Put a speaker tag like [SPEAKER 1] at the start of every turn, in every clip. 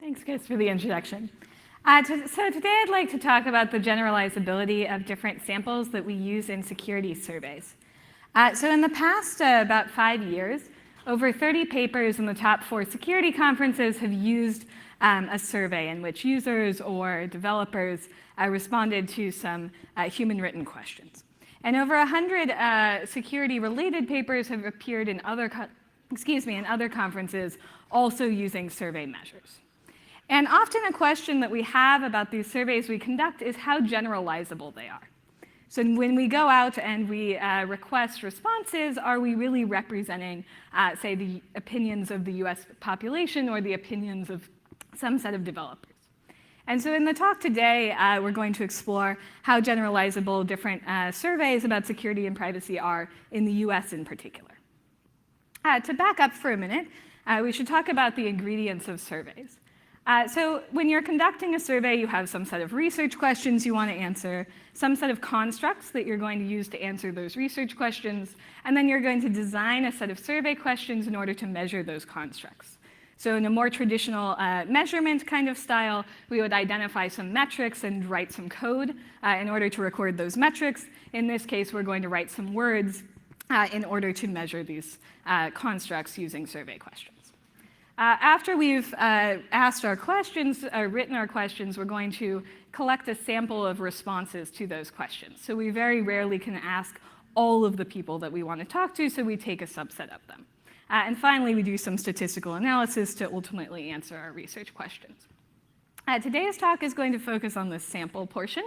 [SPEAKER 1] Thanks, Chris, for the introduction. So today I'd like to talk about the generalizability of different samples that we use in security surveys. So in the past about 5 years, over 30 papers in the top 4 security conferences have used a survey in which users or developers responded to some human-written questions. And over 100 security-related papers have appeared in other conferences also using survey measures. And often a question that we have about these surveys we conduct is how generalizable they are. So when we go out and we request responses, are we really representing, say, the opinions of the US population or the opinions of some set of developers? And so in the talk today, we're going to explore how generalizable different surveys about security and privacy are in the US in particular. To back up for a minute, we should talk about the ingredients of surveys. So when you're conducting a survey, you have some set of research questions you want to answer, some set of constructs that you're going to use to answer those research questions, and then you're going to design a set of survey questions in order to measure those constructs. So in a more traditional measurement kind of style, we would identify some metrics and write some code in order to record those metrics. In this case, we're going to write some words in order to measure these constructs using survey questions. After we've asked our questions, written our questions, we're going to collect a sample of responses to those questions. So we very rarely can ask all of the people that we want to talk to, so we take a subset of them. And finally, we do some statistical analysis to ultimately answer our research questions. Today's talk is going to focus on the sample portion.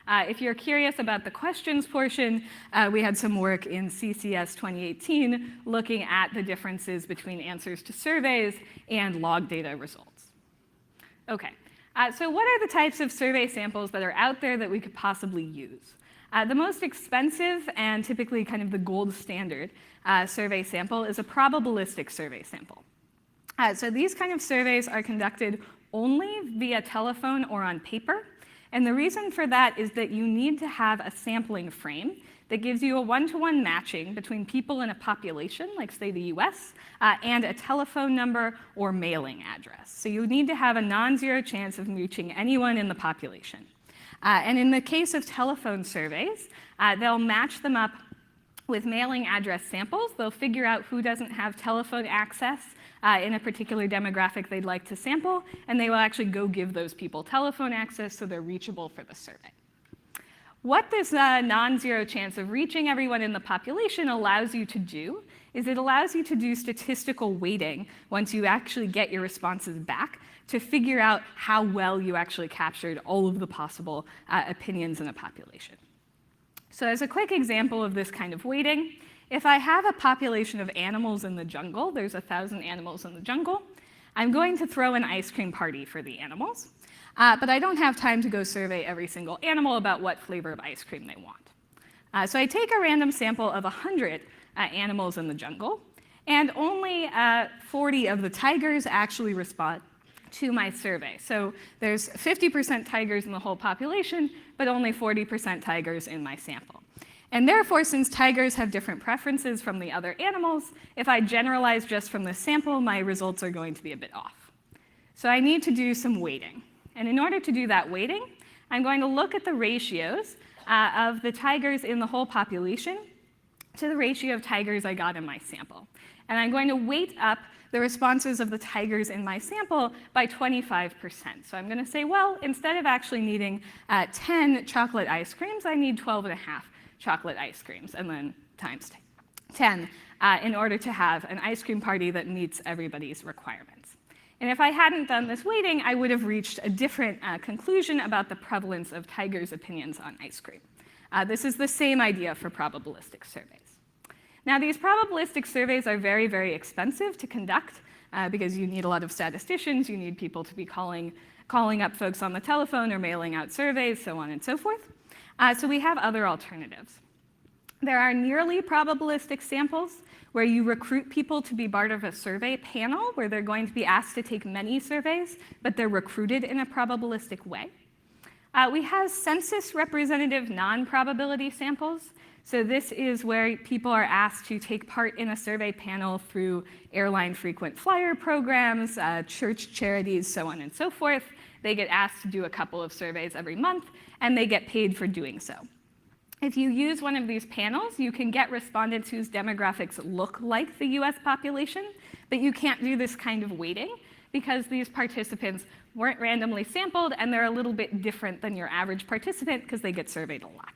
[SPEAKER 1] If you're curious about the questions portion, we had some work in CCS 2018 looking at the differences between answers to surveys and log data results. Okay, so what are the types of survey samples that are out there that we could possibly use? The most expensive and typically kind of the gold standard survey sample is a probabilistic survey sample. So these kind of surveys are conducted only via telephone or on paper. And the reason for that is that you need to have a sampling frame that gives you a one-to-one matching between people in a population, like say the US, and a telephone number or mailing address. So you need to have a non-zero chance of reaching anyone in the population. And in the case of telephone surveys, they'll match them up with mailing address samples. They'll figure out who doesn't have telephone access in a particular demographic they'd like to sample, and they will actually go give those people telephone access so they're reachable for the survey. What this non-zero chance of reaching everyone in the population allows you to do is it allows you to do statistical weighting once you actually get your responses back to figure out how well you actually captured all of the possible opinions in a population. So as a quick example of this kind of weighting, if I have a population of animals in the jungle, there's 1,000 animals in the jungle, I'm going to throw an ice cream party for the animals, but I don't have time to go survey every single animal about what flavor of ice cream they want. So I take a random sample of 100 animals in the jungle, and only 40 of the tigers actually respond to my survey. So there's 50% tigers in the whole population, but only 40% tigers in my sample. And therefore, since tigers have different preferences from the other animals, if I generalize just from the sample, my results are going to be a bit off. So I need to do some weighting. And in order to do that weighting, I'm going to look at the ratios of the tigers in the whole population to the ratio of tigers I got in my sample. And I'm going to weight up the responses of the tigers in my sample by 25%. So I'm going to say, well, instead of actually needing 10 chocolate ice creams, I need 12.5 chocolate ice creams, and then times 10 in order to have an ice cream party that meets everybody's requirements. And if I hadn't done this weighting, I would have reached a different conclusion about the prevalence of tigers' opinions on ice cream. This is the same idea for probabilistic surveys. Now, these probabilistic surveys are very, very expensive to conduct because you need a lot of statisticians, you need people to be calling up folks on the telephone or mailing out surveys, so on and so forth. So we have other alternatives. There are nearly probabilistic samples where you recruit people to be part of a survey panel where they're going to be asked to take many surveys, but they're recruited in a probabilistic way. We have census representative non-probability samples. So this is where people are asked to take part in a survey panel through airline frequent flyer programs, church charities, so on and so forth. They get asked to do a couple of surveys every month, and they get paid for doing so. If you use one of these panels, you can get respondents whose demographics look like the US population, but you can't do this kind of weighting because these participants weren't randomly sampled, and they're a little bit different than your average participant because they get surveyed a lot.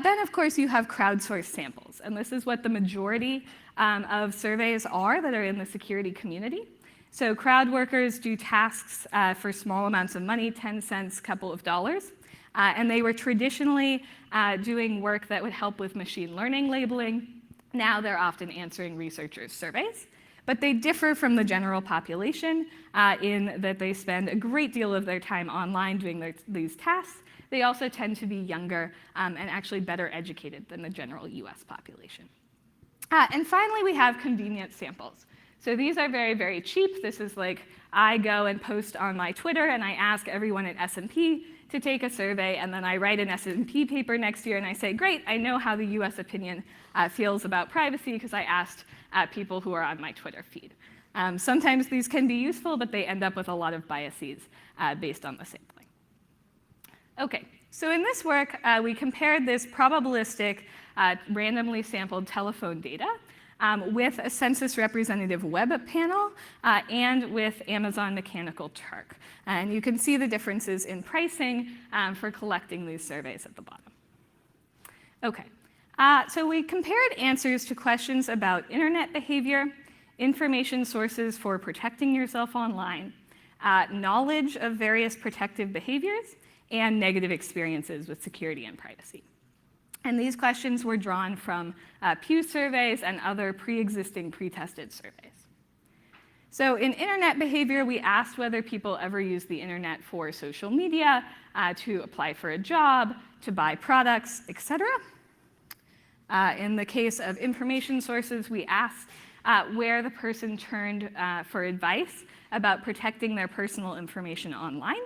[SPEAKER 1] Then, of course, you have crowdsourced samples, and this is what the majority of surveys are that are in the security community. So crowd workers do tasks for small amounts of money, 10 cents, couple of dollars, and they were traditionally doing work that would help with machine learning labeling. Now they're often answering researchers' surveys. But they differ from the general population in that they spend a great deal of their time online doing these tasks. They also tend to be younger and actually better educated than the general US population. And finally, we have convenient samples. So these are very, very cheap. This is like I go and post on my Twitter, and I ask everyone at S&P to take a survey, and then I write an S&P paper next year, and I say, great, I know how the US opinion feels about privacy because I asked people who are on my Twitter feed. Sometimes these can be useful, but they end up with a lot of biases based on the sampling. Okay, so in this work, we compared this probabilistic, randomly sampled telephone data with a census representative web panel and with Amazon Mechanical Turk. And you can see the differences in pricing for collecting these surveys at the bottom. Okay, so we compared answers to questions about internet behavior, information sources for protecting yourself online, knowledge of various protective behaviors, and negative experiences with security and privacy. And these questions were drawn from Pew surveys and other pre-existing, pre-tested surveys. So in internet behavior, we asked whether people ever use the internet for social media, to apply for a job, to buy products, etc. In the case of information sources, we asked where the person turned for advice about protecting their personal information online.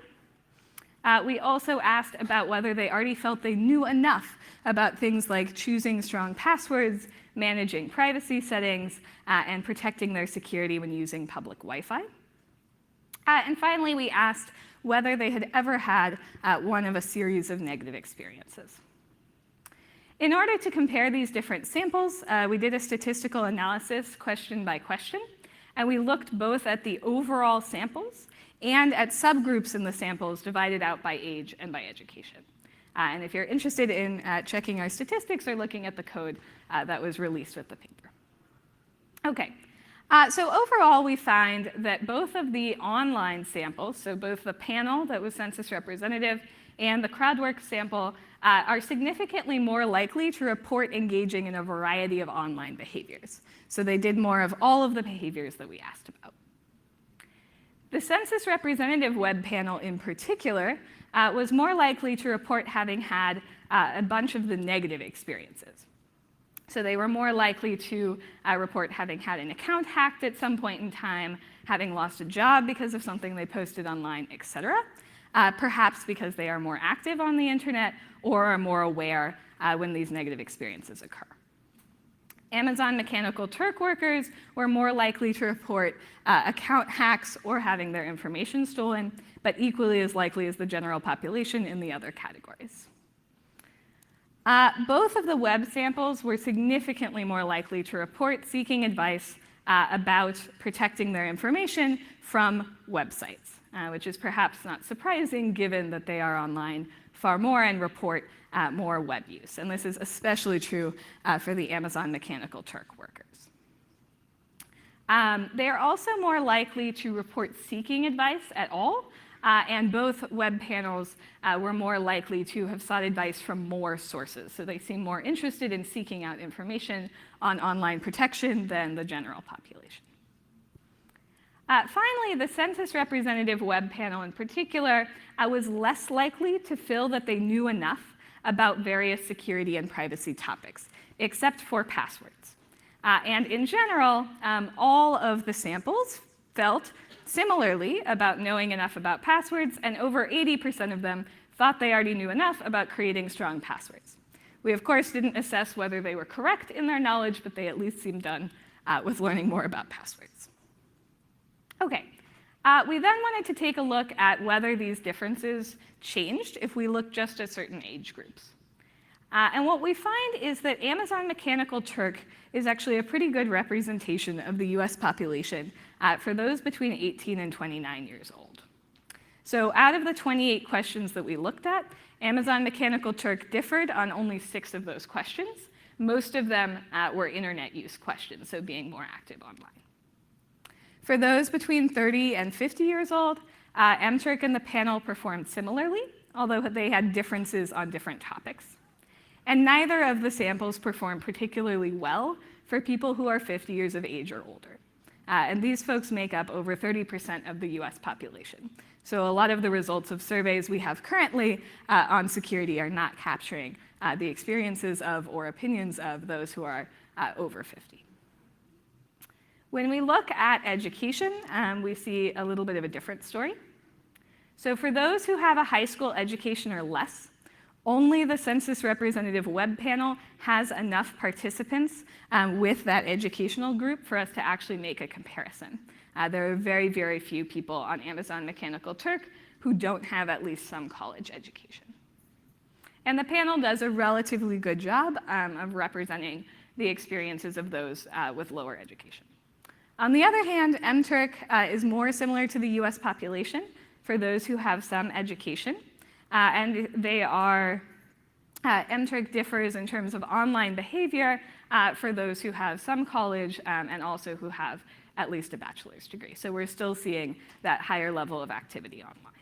[SPEAKER 1] We also asked about whether they already felt they knew enough about things like choosing strong passwords, managing privacy settings, and protecting their security when using public Wi-Fi. And finally, we asked whether they had ever had one of a series of negative experiences. In order to compare these different samples, we did a statistical analysis question by question, and we looked both at the overall samples and at subgroups in the samples divided out by age and by education. And if you're interested in checking our statistics or looking at the code that was released with the paper. Okay, so overall we find that both of the online samples, so both the panel that was census representative and the crowdwork sample, are significantly more likely to report engaging in a variety of online behaviors. So they did more of all of the behaviors that we asked about. The census representative web panel in particular was more likely to report having had a bunch of the negative experiences. So they were more likely to report having had an account hacked at some point in time, having lost a job because of something they posted online, etc. Perhaps because they are more active on the internet or are more aware when these negative experiences occur. Amazon Mechanical Turk workers were more likely to report account hacks or having their information stolen, but equally as likely as the general population in the other categories. Both of the web samples were significantly more likely to report seeking advice about protecting their information from websites, which is perhaps not surprising given that they are online far more and report more web use. And this is especially true for the Amazon Mechanical Turk workers. They are also more likely to report seeking advice at all, and both web panels were more likely to have sought advice from more sources. So they seem more interested in seeking out information on online protection than the general population. Finally, the census representative web panel in particular was less likely to feel that they knew enough about various security and privacy topics, except for passwords. And in general, all of the samples felt similarly about knowing enough about passwords, and over 80% of them thought they already knew enough about creating strong passwords. We, of course, didn't assess whether they were correct in their knowledge, but they at least seemed done with learning more about passwords. OK, we then wanted to take a look at whether these differences changed if we look just at certain age groups. And what we find is that Amazon Mechanical Turk is actually a pretty good representation of the US population for those between 18 and 29 years old. So out of the 28 questions that we looked at, Amazon Mechanical Turk differed on only 6 of those questions. Most of them were internet use questions, so being more active online. For those between 30 and 50 years old, MTurk and the panel performed similarly, although they had differences on different topics. And neither of the samples performed particularly well for people who are 50 years of age or older. And these folks make up over 30% of the US population. So a lot of the results of surveys we have currently on security are not capturing the experiences of or opinions of those who are over 50. When we look at education, we see a little bit of a different story. So for those who have a high school education or less, only the census representative web panel has enough participants with that educational group for us to actually make a comparison. There are very, very few people on Amazon Mechanical Turk who don't have at least some college education. And the panel does a relatively good job of representing the experiences of those with lower education. On the other hand, MTurk is more similar to the US population for those who have some education. And MTurk differs in terms of online behavior for those who have some college and also who have at least a bachelor's degree. So we're still seeing that higher level of activity online.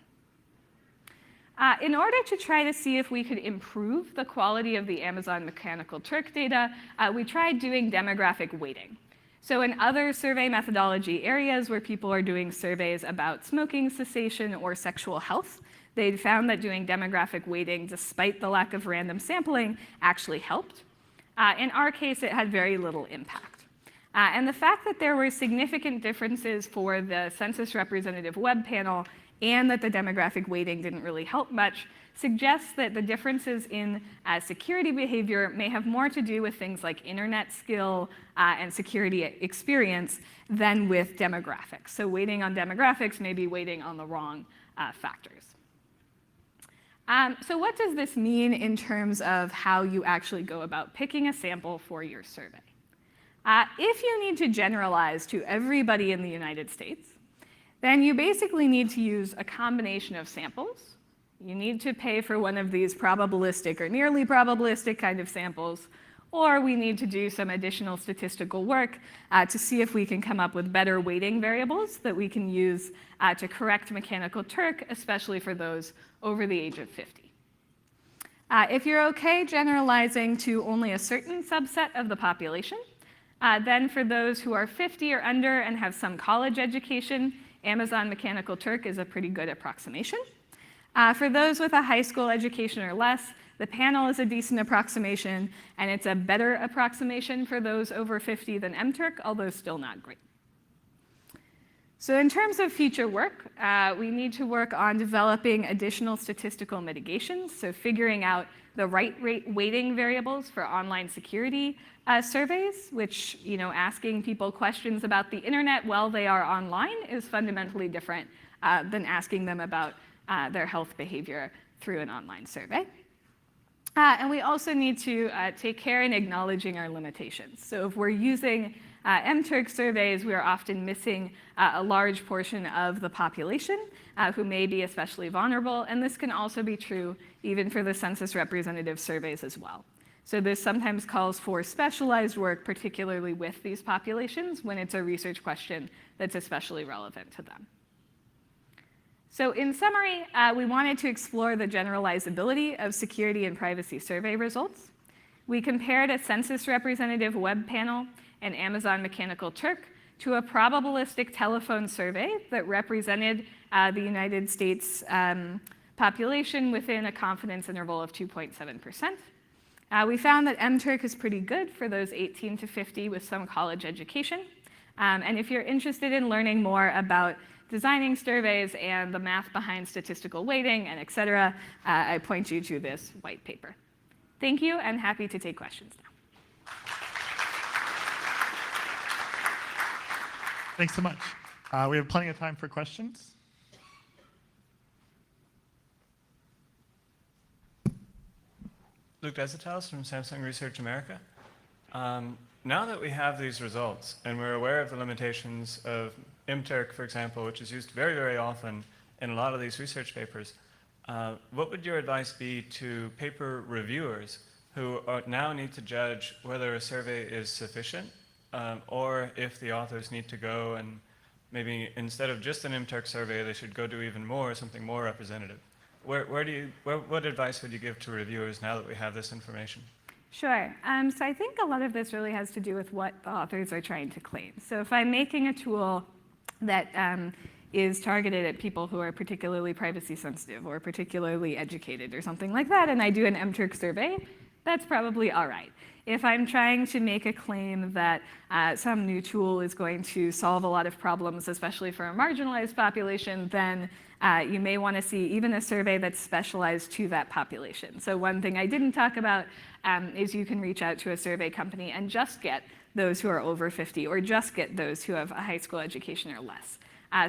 [SPEAKER 1] In order to try to see if we could improve the quality of the Amazon Mechanical Turk data, we tried doing demographic weighting. So in other survey methodology areas where people are doing surveys about smoking cessation or sexual health, they found that doing demographic weighting, despite the lack of random sampling, actually helped. In our case, it had very little impact. And the fact that there were significant differences for the census representative web panel and that the demographic weighting didn't really help much suggests that the differences in security behavior may have more to do with things like internet skill and security experience than with demographics. So weighting on demographics may be weighting on the wrong factors. So what does this mean in terms of how you actually go about picking a sample for your survey? If you need to generalize to everybody in the United States, then you basically need to use a combination of samples. You need to pay for one of these probabilistic or nearly probabilistic kind of samples, or we need to do some additional statistical work to see if we can come up with better weighting variables that we can use to correct Mechanical Turk, especially for those over the age of 50. If you're OK generalizing to only a certain subset of the population, then for those who are 50 or under and have some college education, Amazon Mechanical Turk is a pretty good approximation. For those with a high school education or less, the panel is a decent approximation, and it's a better approximation for those over 50 than MTurk, although still not great. So in terms of future work, we need to work on developing additional statistical mitigations, so figuring out the right weighting variables for online security surveys, which, asking people questions about the internet while they are online is fundamentally different than asking them about their health behavior through an online survey. And we also need to take care in acknowledging our limitations. So if we're using MTurk surveys, we are often missing a large portion of the population who may be especially vulnerable, and this can also be true even for the census representative surveys as well. So this sometimes calls for specialized work, particularly with these populations, when it's a research question that's especially relevant to them. So in summary, we wanted to explore the generalizability of security and privacy survey results. We compared a census representative web panel and Amazon Mechanical Turk to a probabilistic telephone survey that represented the United States population within a confidence interval of 2.7%. We found that MTurk is pretty good for those 18 to 50 with some college education. And if you're interested in learning more about designing surveys and the math behind statistical weighting and et cetera, I point you to this white paper. Thank you, and happy to take questions now.
[SPEAKER 2] Thanks so much. We have plenty of time for questions.
[SPEAKER 3] Luke Desitaus from Samsung Research America. Now that we have these results and we're aware of the limitations of MTurk, for example, which is used very, very often in a lot of these research papers, what would your advice be to paper reviewers who now need to judge whether a survey is sufficient or if the authors need to go and maybe instead of just an MTurk survey, they should go do even more, something more representative? What advice would you give to reviewers now that we have this information?
[SPEAKER 1] Sure. So I think a lot of this really has to do with what the authors are trying to claim. So if I'm making a tool that is targeted at people who are particularly privacy sensitive or particularly educated or something like that, and I do an MTurk survey, that's probably all right. If I'm trying to make a claim that some new tool is going to solve a lot of problems, especially for a marginalized population, then you may want to see even a survey that's specialized to that population. So one thing I didn't talk about is you can reach out to a survey company and just get those who are over 50 or just get those who have a high school education or less.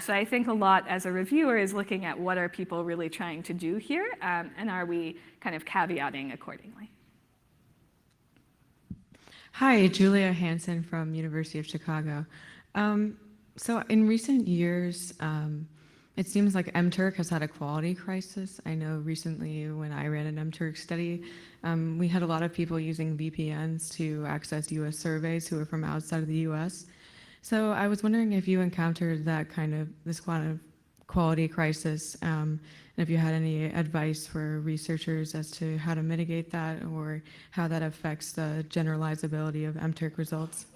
[SPEAKER 1] So I think a lot as a reviewer is looking at what are people really trying to do here, and are we kind of caveating accordingly.
[SPEAKER 4] Hi, Julia Hansen from University of Chicago. So in recent years, it seems like MTurk has had a quality crisis. I know recently when I ran an MTurk study, we had a lot of people using VPNs to access US surveys who were from outside of the US. So I was wondering if you encountered this kind of quality crisis, and if you had any advice for researchers as to how to mitigate that or how that affects the generalizability of MTurk results.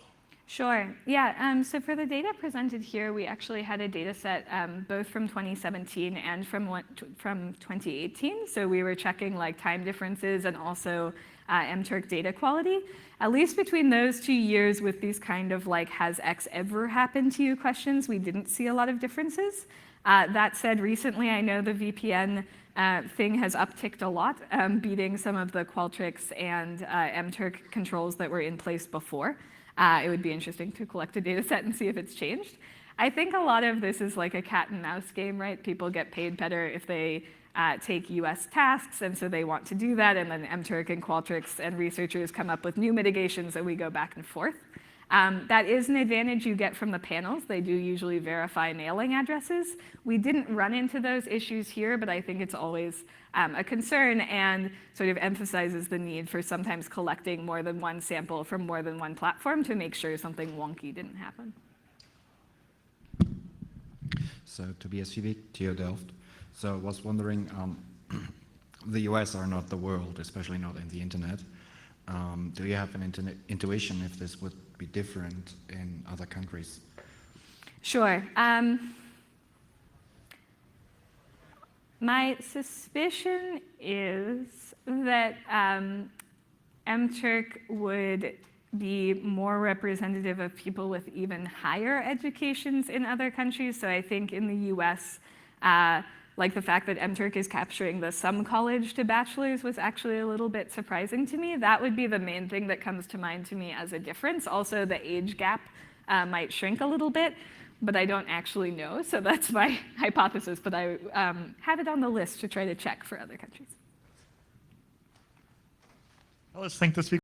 [SPEAKER 1] Sure. Yeah. So for the data presented here, we actually had a data set both from 2017 and from 2018. So we were checking like time differences and also MTurk data quality. At least between those 2 years with these kind of like has X ever happened to you questions, we didn't see a lot of differences. That said, recently I know the VPN thing has upticked a lot, beating some of the Qualtrics and MTurk controls that were in place before. It would be interesting to collect a data set and see if it's changed. I think a lot of this is like a cat and mouse game, right? People get paid better if they take US tasks, and so they want to do that, and then MTurk and Qualtrics and researchers come up with new mitigations and we go back and forth. That is an advantage you get from the panels. They do usually verify mailing addresses. We didn't run into those issues here, but I think it's always a concern and sort of emphasizes the need for sometimes collecting more than one sample from more than one platform to make sure something wonky didn't happen.
[SPEAKER 5] So Tobias Fiebig, TU Delft. So I was wondering, the US are not the world, especially not in the internet. Do you have an intuition if this would be different in other countries?
[SPEAKER 1] Sure. My suspicion is that MTurk would be more representative of people with even higher educations in other countries. So I think in the US, like the fact that MTurk is capturing the some college to bachelor's was actually a little bit surprising to me. That would be the main thing that comes to mind to me as a difference. Also, the age gap might shrink a little bit, but I don't actually know. So that's my hypothesis, but I have it on the list to try to check for other countries.
[SPEAKER 2] Well, let's thank the speaker.